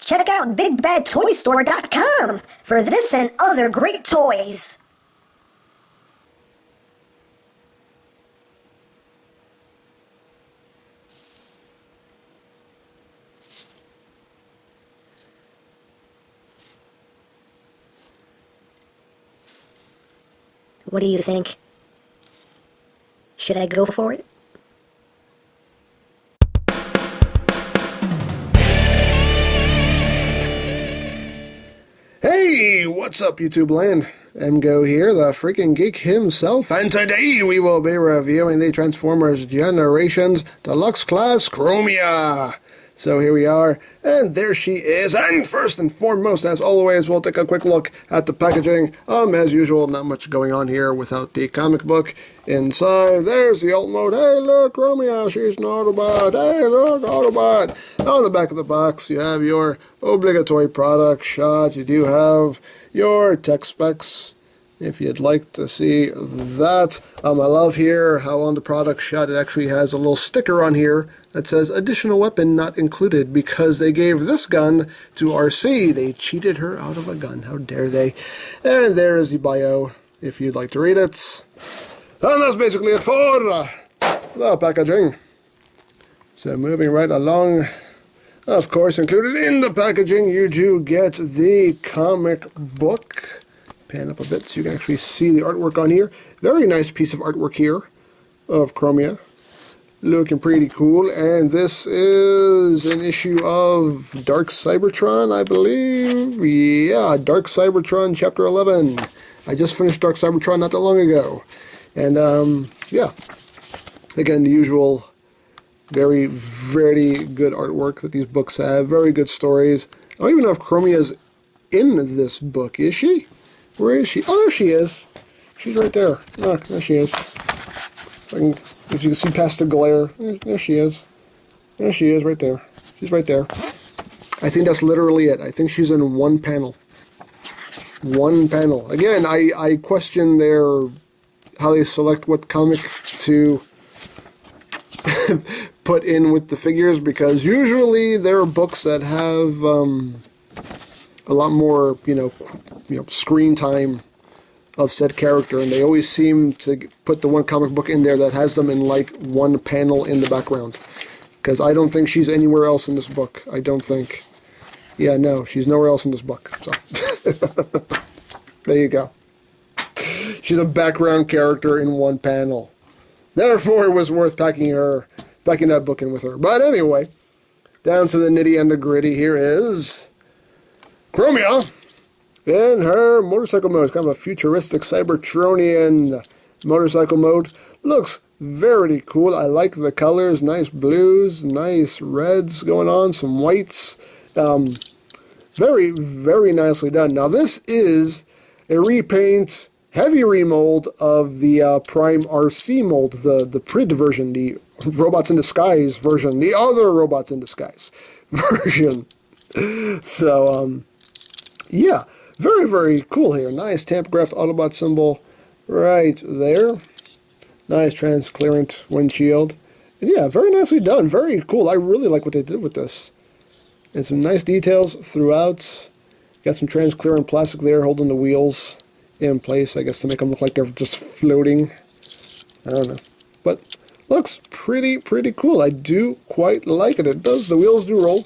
Check out BigBadToyStore.com for this and other great toys. What do you think? Should I go for it? Hey, what's up, YouTube land? EmGo here, the freaking geek himself, and today we will be reviewing the Transformers Generations Deluxe Class Chromia. So here we are, and there she is, and first and foremost, as always, we'll take a quick look at the packaging. As usual, not much going on here without the comic book. Inside, there's the alt mode. Hey, look, Chromia, she's an Autobot. Hey, look, Autobot. On the back of the box, you have your obligatory product shot. You do have your tech specs, if you'd like to see that. I love here how on the product shot it actually has a little sticker on here that says additional weapon not included, because they gave this gun to RC. They cheated her out of a gun. How dare they? And there is the bio if you'd like to read it. And that's basically it for the packaging. So moving right along, of course, included in the packaging, you do get the comic book. Pan up a bit so you can actually see the artwork on here. Very nice piece of artwork here of Chromia. Looking pretty cool. And this is an issue of Dark Cybertron, I believe. Yeah, Dark Cybertron Chapter 11. I just finished Dark Cybertron not that long ago. And, yeah. Again, the usual very, very good artwork that these books have. Very good stories. I don't even know if Chromia is in this book. Is she? Where is she? Oh, there she is. She's right there. Look, there she is. If you can see past the glare, there she is. There she is, right there. She's right there. I think that's literally it. I think she's in one panel. One panel. Again, I question how they select what comic to put in with the figures, because usually there are books that have a lot more, you know, screen time of said character, and they always seem to put the one comic book in there that has them in like one panel in the background. Because I don't think she's anywhere else in this book. I don't think. Yeah, no, she's nowhere else in this book. So there you go. She's a background character in one panel. Therefore, it was worth packing that book in with her. But anyway, down to the nitty and the gritty. Here is Chromia in her motorcycle mode. It's kind of a futuristic Cybertronian motorcycle mode. Looks very cool. I like the colors. Nice blues, nice reds going on, some whites. Very, very nicely done. Now this is a repaint, heavy remold of the Prime RC mold, the PRID version, the Robots in Disguise version, the other Robots in Disguise version. So, yeah, very, very cool here. Nice tampographed Autobot symbol right there. Nice transparent windshield. And yeah, very nicely done. Very cool. I really like what they did with this. And some nice details throughout. Got some transparent plastic there holding the wheels in place, I guess, to make them look like they're just floating. I don't know. But looks pretty cool. I do quite like it. The wheels do roll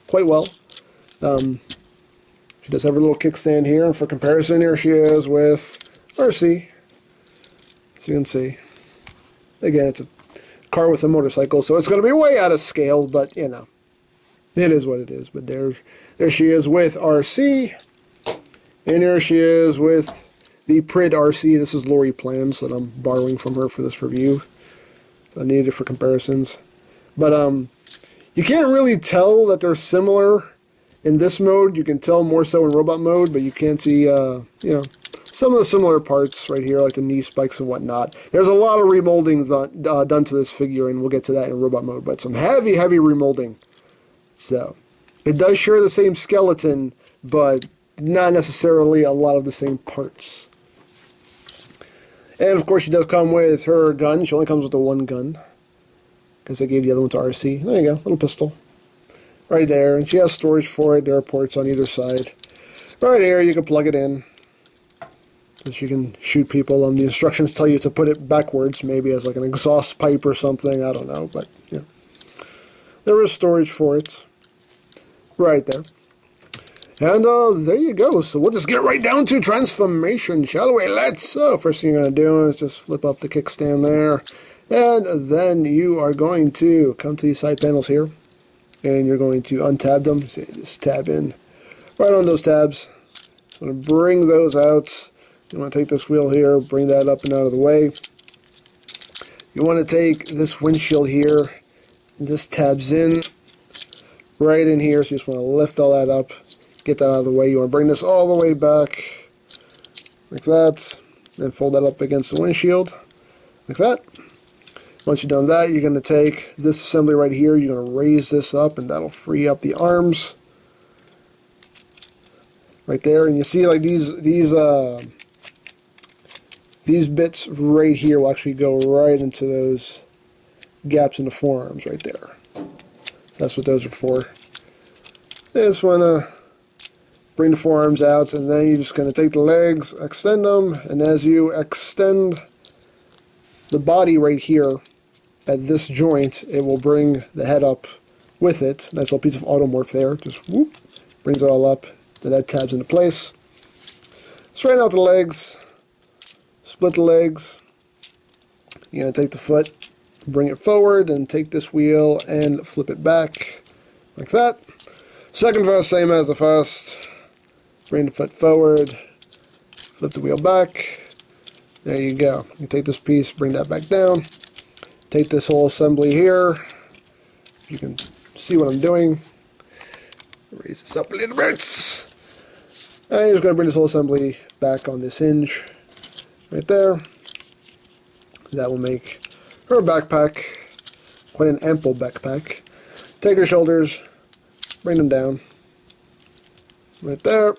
quite well. She does have her little kickstand here, and for comparison, here she is with RC. So you can see. Again, it's a car with a motorcycle, so it's going to be way out of scale, but, you know, it is what it is. But there she is with RC, and here she is with the PRID RC. This is Lori Plans that I'm borrowing from her for this review. So I needed it for comparisons. But you can't really tell that they're similar in this mode. You can tell more so in robot mode, but you can't see, you know, some of the similar parts right here, like the knee spikes and whatnot. There's a lot of remolding done to this figure, and we'll get to that in robot mode, but some heavy remolding. So, it does share the same skeleton, but not necessarily a lot of the same parts. And of course, she does come with her gun. She only comes with the one gun, because I gave the other one to RC. There you go, little pistol. right there, and she has storage for it. There are ports on either side. Right here, you can plug it in, so she can shoot people. The instructions tell you to put it backwards, maybe as like an exhaust pipe or something. I don't know, but yeah, there is storage for it, right there. And there you go. So we'll just get right down to transformation, shall we? Let's. First thing you're going to do is just flip up the kickstand there. And then you are going to come to these side panels here. And you're going to untab them. So just tab in right on those tabs. I'm going to bring those out. You want to take this wheel here, bring that up and out of the way. You want to take this windshield here. And this tabs in right in here. So you just want to lift all that up. Get that out of the way. You want to bring this all the way back like that. Then fold that up against the windshield like that. Once you've done that, you're going to take this assembly right here. You're going to raise this up, and that'll free up the arms right there. And you see, like these bits right here will actually go right into those gaps in the forearms right there. So that's what those are for. Just want to bring the forearms out, and then you're just going to take the legs, extend them, and as you extend the body right here at this joint, it will bring the head up with it. Nice little piece of automorph there. Just whoop, brings it all up. Then that tabs into place. Straighten out the legs, split the legs. You're going to take the foot, bring it forward, and take this wheel and flip it back like that. Second verse, same as the first. Bring the foot forward, flip the wheel back. There you go. You take this piece, bring that back down. Take this whole assembly here. You can see what I'm doing. Raise this up a little bit. And you're just going to bring this whole assembly back on this hinge right there. That will make her backpack quite an ample backpack. Take her shoulders, bring them down. Right there.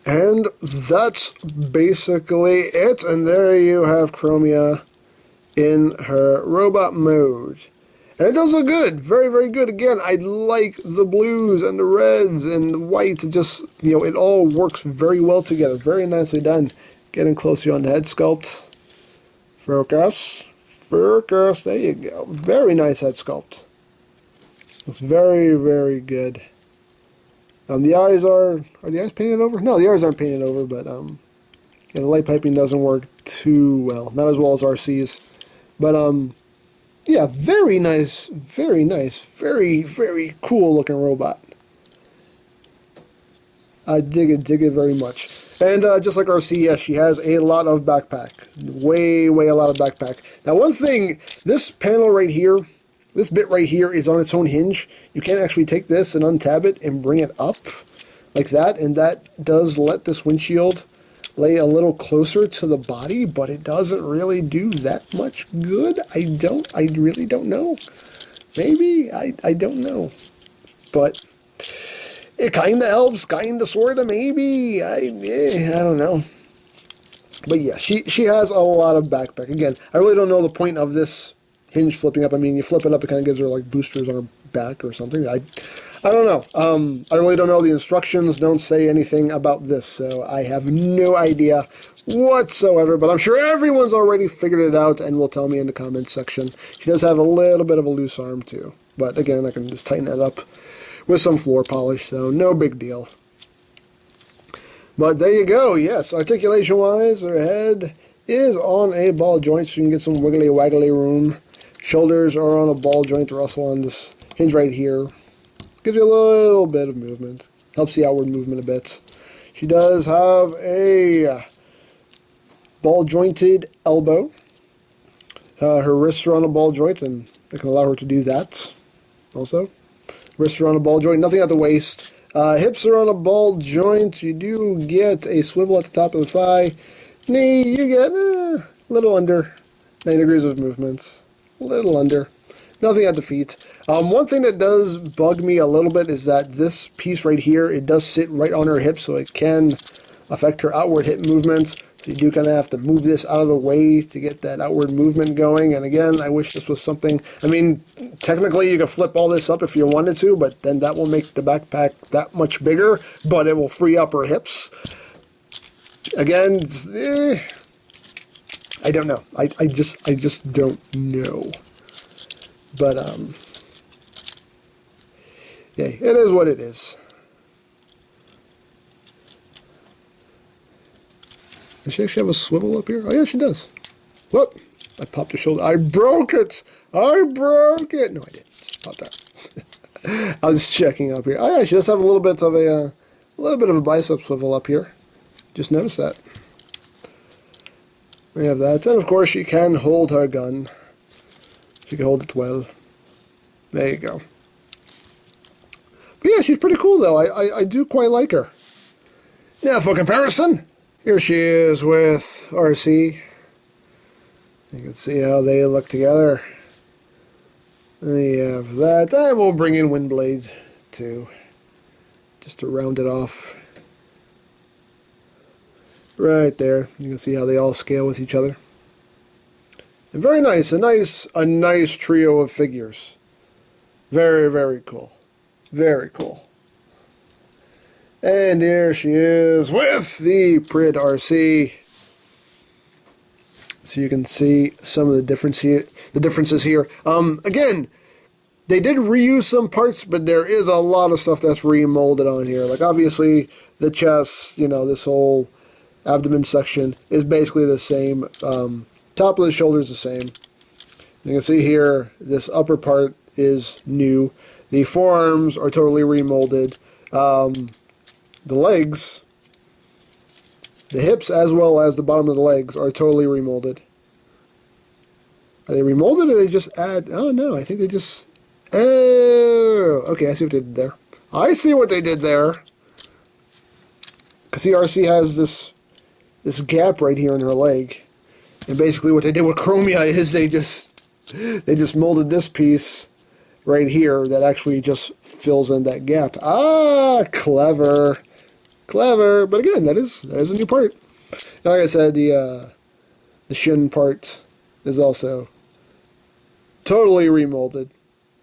And that's basically it. And there you have Chromia in her robot mode. And it does look good. Very, very good. Again, I like the blues and the reds and the whites. It just, you know, it all works very well together. Very nicely done. Getting closer on the head sculpt. Focus. Focus. There you go. Very nice head sculpt. Looks very, very good. The eyes are the eyes painted over? No, the eyes aren't painted over, but yeah, the light piping doesn't work too well. Not as well as RC's. But yeah, very nice, very nice, very, very cool looking robot. I dig it very much. And just like RC, yes, she has a lot of backpack. Way a lot of backpack. Now one thing, this panel right here, this bit right here is on its own hinge. You can actually take this and untab it and bring it up like that, and that does let this windshield lay a little closer to the body, but it doesn't really do that much good. I really don't know. Maybe, I don't know. But it kind of helps, kind of, sort of, maybe. I don't know. But yeah, she has a lot of backpack. Again, I really don't know the point of this hinge flipping up. I mean, you flip it up, it kind of gives her like boosters on her back or something. I don't know. I really don't know. The instructions don't say anything about this, so I have no idea whatsoever. But I'm sure everyone's already figured it out and will tell me in the comments section. She does have a little bit of a loose arm too, but again, I can just tighten that up with some floor polish, so no big deal. But there you go. Yes, articulation-wise, her head is on a ball joint, so you can get some wiggly-waggly room. Shoulders are on a ball joint. They're also on this hinge right here. Gives you a little bit of movement. Helps the outward movement a bit. She does have a ball-jointed elbow. Her wrists are on a ball joint, and they can allow her to do that also. Wrists are on a ball joint. Nothing at the waist. Hips are on a ball joint. You do get a swivel at the top of the thigh. Knee, you get a little under 90 degrees of movement. A little under. Nothing at the feet. One thing that does bug me a little bit is that this piece right here, it does sit right on her hip, so it can affect her outward hip movement. So you do kind of have to move this out of the way to get that outward movement going. And again, I wish this was something, I mean, technically you could flip all this up if you wanted to, but then that will make the backpack that much bigger, but it will free up her hips. Again, I don't know. I just don't know. But, yeah, it is what it is. Does she actually have a swivel up here? Oh, yeah, she does. Whoop! I popped her shoulder. I broke it! I broke it! No, I didn't. Just popped that. I was checking up here. Oh, yeah, she does have a little bit of a bicep swivel up here. Just noticed that. We have that. And, of course, she can hold her gun. She can hold it well. There you go. But, yeah, she's pretty cool, though. I do quite like her. Now, for comparison... Here she is with RC. You can see how they look together. And you have that. And we'll bring in Windblade too, just to round it off. Right there. You can see how they all scale with each other. And very nice. A nice trio of figures. Very, very cool. Very cool. And here she is with the Prid RC. So you can see some of the differences here. Again, they did reuse some parts, but there is a lot of stuff that's remolded on here. Like obviously the chest, you know, this whole abdomen section is basically the same. Top of the shoulder is the same. You can see here this upper part is new. The forearms are totally remolded. The legs, the hips as well as the bottom of the legs are totally remolded. Are they remolded or they just add... Oh, no, I think they just... Oh, okay, I see what they did there. I see what they did there. Because RC has this gap right here in her leg. And basically what they did with Chromia is they just molded this piece right here that actually just fills in that gap. Ah, clever. Clever, but again, that is a new part. Like I said, the shin part is also totally remolded.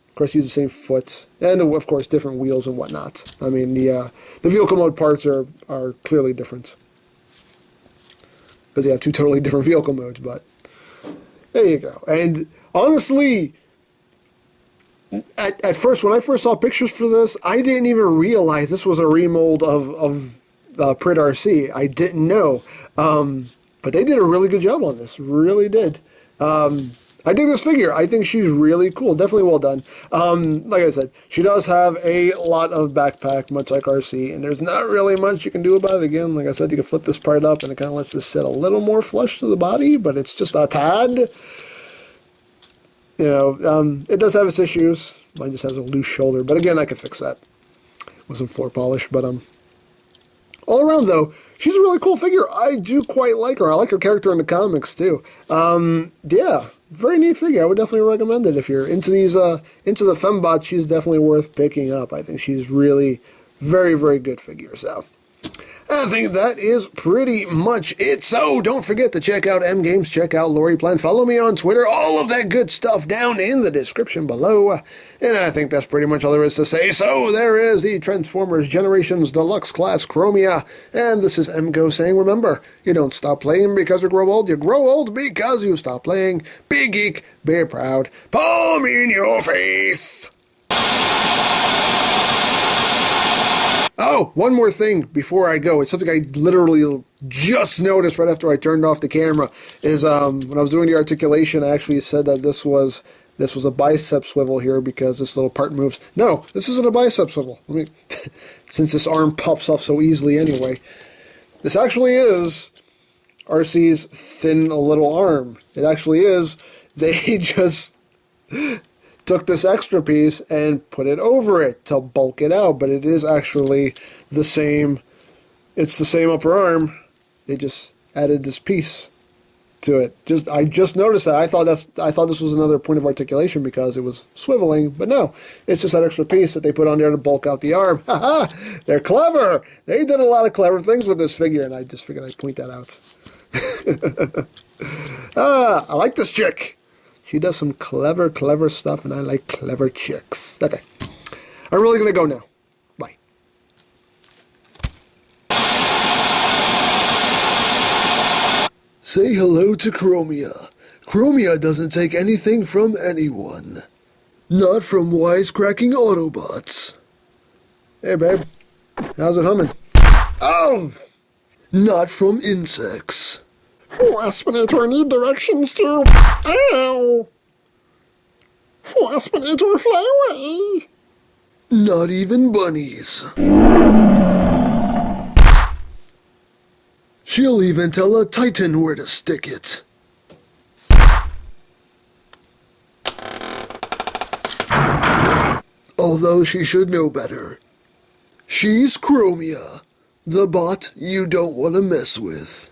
Of course, use the same foot, and of course, different wheels and whatnot. I mean, the vehicle mode parts are clearly different because you have two totally different vehicle modes. But there you go. And honestly, at first, when I first saw pictures for this, I didn't even realize this was a remold of Prid RC. I didn't know. But they did a really good job on this. Really did. I dig this figure. I think she's really cool. Definitely well done. Like I said, she does have a lot of backpack, much like RC, and there's not really much you can do about it. Again, like I said, you can flip this part up, and it kind of lets this sit a little more flush to the body, but it's just a tad. You know, it does have its issues. Mine just has a loose shoulder, but again, I could fix that with some floor polish. But all around though, she's a really cool figure. I do quite like her. I like her character in the comics too. Yeah, very neat figure. I would definitely recommend it if you're into these into the fembots. She's definitely worth picking up. I think she's really very, very good figure. So I think that is pretty much it. So don't forget to check out EmGames, check out Lori Plan, follow me on Twitter, all of that good stuff down in the description below. And I think that's pretty much all there is to say. So there is the Transformers Generations Deluxe Class Chromia. And this is EmGo saying, remember, you don't stop playing because you grow old. You grow old because you stop playing. Be geek, be proud. Palm in your face. Oh, one more thing before I go. It's something I literally just noticed right after I turned off the camera. Is when I was doing the articulation, I actually said that this was a bicep swivel here because this little part moves. No, this isn't a bicep swivel. Since this arm pops off so easily anyway. This actually is RC's thin little arm. It actually is. They just took this extra piece and put it over it to bulk it out, but it is actually the same. It's the same upper arm. They just added this piece to it. I just noticed that. I thought this was another point of articulation because it was swiveling, but no, it's just that extra piece that they put on there to bulk out the arm. Haha! They're clever. They did a lot of clever things with this figure, and I just figured I'd point that out. I like this chick. She does some clever stuff, and I like clever chicks. Okay. I'm really going to go now. Bye. Say hello to Chromia. Chromia doesn't take anything from anyone. Not from wisecracking Autobots. Hey, babe. How's it humming? Oh! Not from insects. Waspinator, I need directions to... Ow! Waspinator, fly away! Not even bunnies. She'll even tell a Titan where to stick it. Although she should know better. She's Chromia, the bot you don't want to mess with.